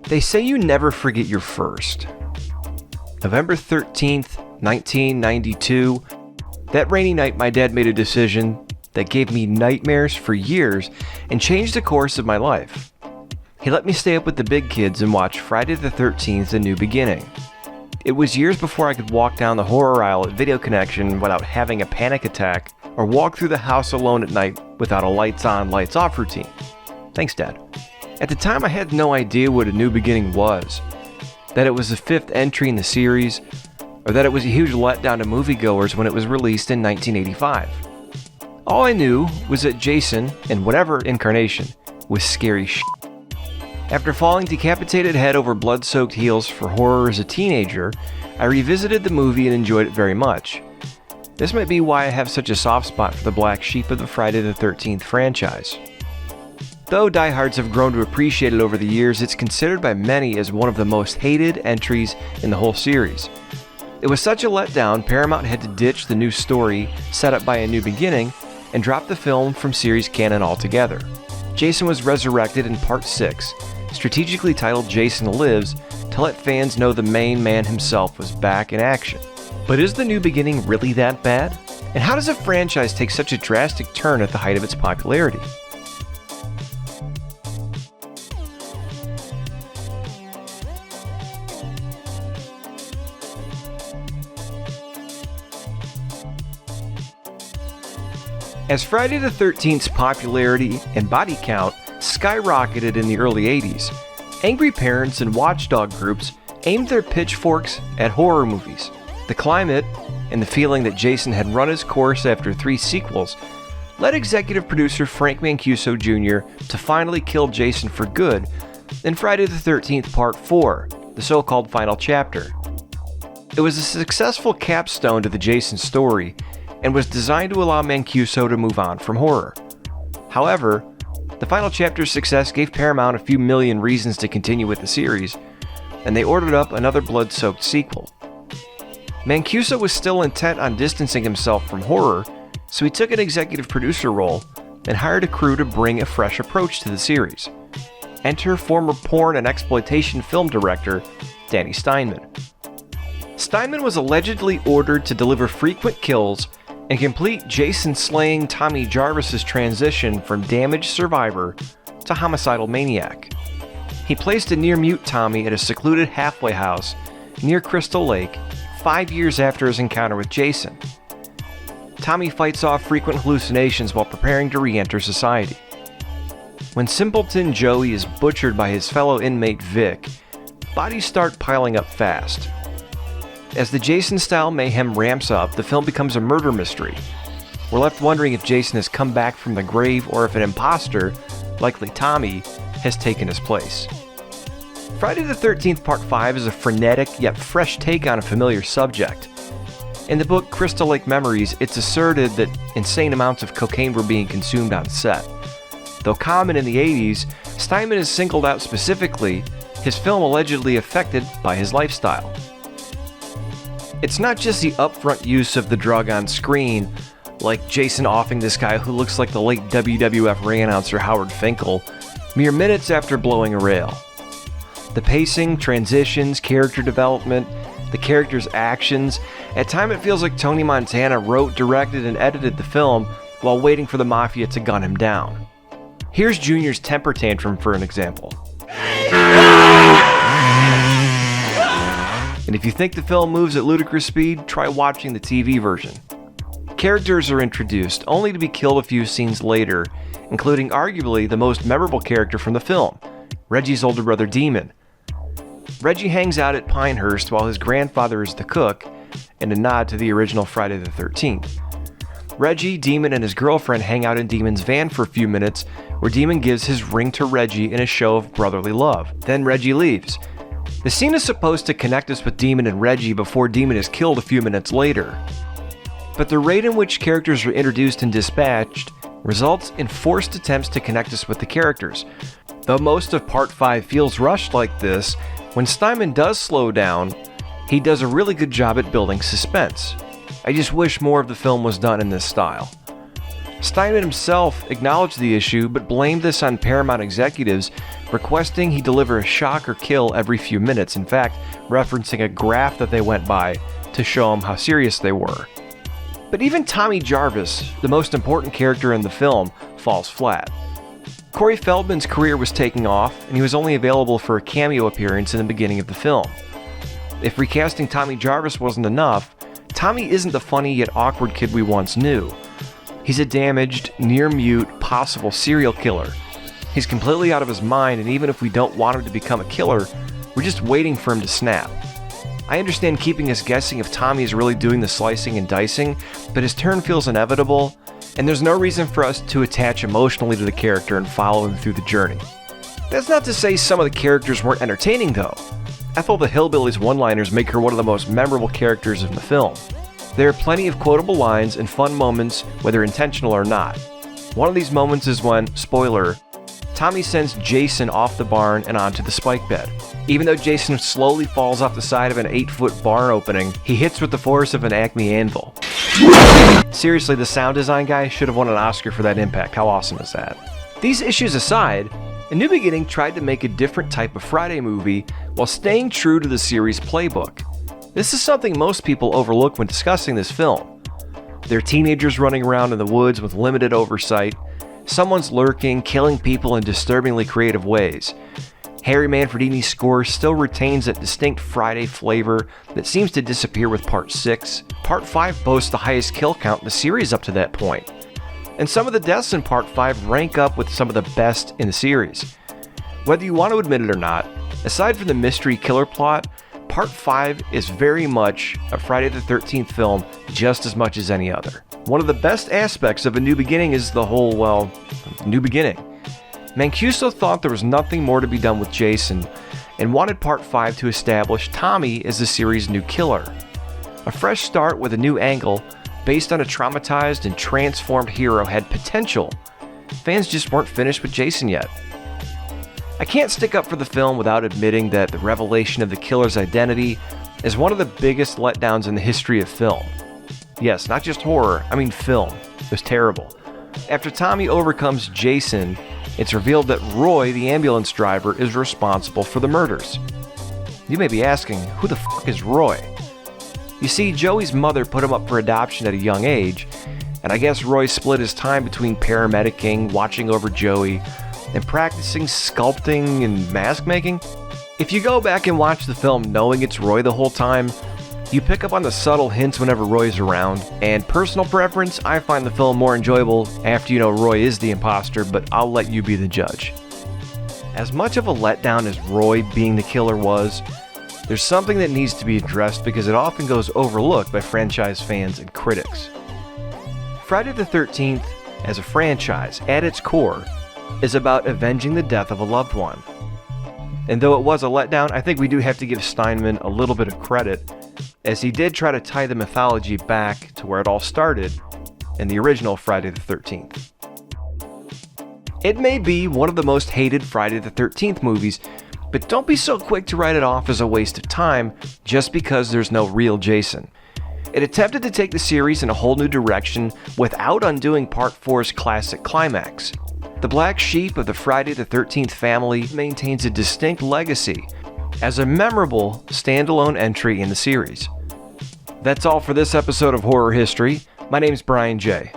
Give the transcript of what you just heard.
They say you never forget your first. November 13th, 1992. That rainy night, my dad made a decision that gave me nightmares for years and changed the course of my life. He let me stay up with the big kids and watch Friday the 13th: A New Beginning. It was years before I could walk down the horror aisle at Video Connection without having a panic attack or walk through the house alone at night without a lights on, lights off routine. Thanks, Dad. At the time, I had no idea what A New Beginning was, that it was the fifth entry in the series, or that it was a huge letdown to moviegoers when it was released in 1985. All I knew was that Jason, in whatever incarnation, was scary shit. After falling decapitated head over blood-soaked heels for horror as a teenager, I revisited the movie and enjoyed it very much. This might be why I have such a soft spot for the black sheep of the Friday the 13th franchise. Though diehards have grown to appreciate it over the years, it's considered by many as one of the most hated entries in the whole series. It was such a letdown, Paramount had to ditch the new story set up by A New Beginning and drop the film from series canon altogether. Jason was resurrected in Part 6, strategically titled Jason Lives, to let fans know the main man himself was back in action. But is The New Beginning really that bad? And how does a franchise take such a drastic turn at the height of its popularity? As Friday the 13th's popularity and body count skyrocketed in the early 80s, angry parents and watchdog groups aimed their pitchforks at horror movies. The climate, and the feeling that Jason had run his course after 3 sequels, led executive producer Frank Mancuso Jr. to finally kill Jason for good in Friday the 13th Part 4, the so-called final chapter. It was a successful capstone to the Jason story, and was designed to allow Mancuso to move on from horror. However, the final chapter's success gave Paramount a few million reasons to continue with the series, and they ordered up another blood-soaked sequel. Mancuso was still intent on distancing himself from horror, so he took an executive producer role and hired a crew to bring a fresh approach to the series. Enter former porn and exploitation film director Danny Steinman. Steinman was allegedly ordered to deliver frequent kills and complete Jason slaying Tommy Jarvis's transition from damaged survivor to homicidal maniac. He placed a near-mute Tommy at a secluded halfway house near Crystal Lake 5 years after his encounter with Jason. Tommy fights off frequent hallucinations while preparing to re-enter society. When simpleton Joey is butchered by his fellow inmate Vic, bodies start piling up fast. As the Jason-style mayhem ramps up, the film becomes a murder mystery. We're left wondering if Jason has come back from the grave or if an imposter, likely Tommy, has taken his place. Friday the 13th Part 5 is a frenetic yet fresh take on a familiar subject. In the book Crystal Lake Memories, it's asserted that insane amounts of cocaine were being consumed on set. Though common in the 80s, Steinman is singled out specifically, his film allegedly affected by his lifestyle. It's not just the upfront use of the drug on screen, like Jason offing this guy who looks like the late WWF ring announcer Howard Finkel, mere minutes after blowing a rail. The pacing, transitions, character development, the characters' actions, at times it feels like Tony Montana wrote, directed, and edited the film while waiting for the Mafia to gun him down. Here's Junior's temper tantrum for an example. And if you think the film moves at ludicrous speed, try watching the TV version. Characters are introduced, only to be killed a few scenes later, including arguably the most memorable character from the film, Reggie's older brother Demon. Reggie hangs out at Pinehurst while his grandfather is the cook, in a nod to the original Friday the 13th. Reggie, Demon, and his girlfriend hang out in Demon's van for a few minutes, where Demon gives his ring to Reggie in a show of brotherly love. Then Reggie leaves. The scene is supposed to connect us with Demon and Reggie before Demon is killed a few minutes later. But the rate in which characters are introduced and dispatched results in forced attempts to connect us with the characters. Though most of Part 5 feels rushed like this, when Steinman does slow down, he does a really good job at building suspense. I just wish more of the film was done in this style. Steinman himself acknowledged the issue, but blamed this on Paramount executives, requesting he deliver a shock or kill every few minutes, in fact, referencing a graph that they went by to show him how serious they were. But even Tommy Jarvis, the most important character in the film, falls flat. Corey Feldman's career was taking off, and he was only available for a cameo appearance in the beginning of the film. If recasting Tommy Jarvis wasn't enough, Tommy isn't the funny yet awkward kid we once knew. He's a damaged, near-mute, possible serial killer. He's completely out of his mind, and even if we don't want him to become a killer, we're just waiting for him to snap. I understand keeping us guessing if Tommy is really doing the slicing and dicing, but his turn feels inevitable, and there's no reason for us to attach emotionally to the character and follow him through the journey. That's not to say some of the characters weren't entertaining, though. Ethel the Hillbilly's one-liners make her one of the most memorable characters in the film. There are plenty of quotable lines and fun moments, whether intentional or not. One of these moments is when, spoiler, Tommy sends Jason off the barn and onto the spike bed. Even though Jason slowly falls off the side of an 8-foot barn opening, he hits with the force of an Acme anvil. Seriously, the sound design guy should have won an Oscar for that impact. How awesome is that? These issues aside, A New Beginning tried to make a different type of Friday movie while staying true to the series' playbook. This is something most people overlook when discussing this film. They're teenagers running around in the woods with limited oversight. Someone's lurking, killing people in disturbingly creative ways. Harry Manfredini's score still retains that distinct Friday flavor that seems to disappear with Part 6. Part 5 boasts the highest kill count in the series up to that point. And some of the deaths in Part 5 rank up with some of the best in the series. Whether you want to admit it or not, aside from the mystery killer plot, Part 5 is very much a Friday the 13th film just as much as any other. One of the best aspects of A New Beginning is the whole, new beginning. Mancuso thought there was nothing more to be done with Jason and wanted Part 5 to establish Tommy as the series' new killer. A fresh start with a new angle based on a traumatized and transformed hero had potential. Fans just weren't finished with Jason yet. I can't stick up for the film without admitting that the revelation of the killer's identity is one of the biggest letdowns in the history of film. Yes, not just horror, I mean film. It was terrible. After Tommy overcomes Jason, it's revealed that Roy, the ambulance driver, is responsible for the murders. You may be asking, who the fuck is Roy? You see, Joey's mother put him up for adoption at a young age, and I guess Roy split his time between paramedicing, watching over Joey, and practicing sculpting and mask making. If you go back and watch the film knowing it's Roy the whole time, you pick up on the subtle hints whenever Roy's around, and personal preference, I find the film more enjoyable after you know Roy is the imposter, but I'll let you be the judge. As much of a letdown as Roy being the killer was, there's something that needs to be addressed because it often goes overlooked by franchise fans and critics. Friday the 13th, as a franchise, at its core, is about avenging the death of a loved one. And though it was a letdown, I think we do have to give Steinman a little bit of credit, as he did try to tie the mythology back to where it all started in the original Friday the 13th. It may be one of the most hated Friday the 13th movies, but don't be so quick to write it off as a waste of time just because there's no real Jason. It attempted to take the series in a whole new direction without undoing Part 4's classic climax. The black sheep of the Friday the 13th family maintains a distinct legacy as a memorable standalone entry in the series. That's all for this episode of Horror History. My name's Brian J.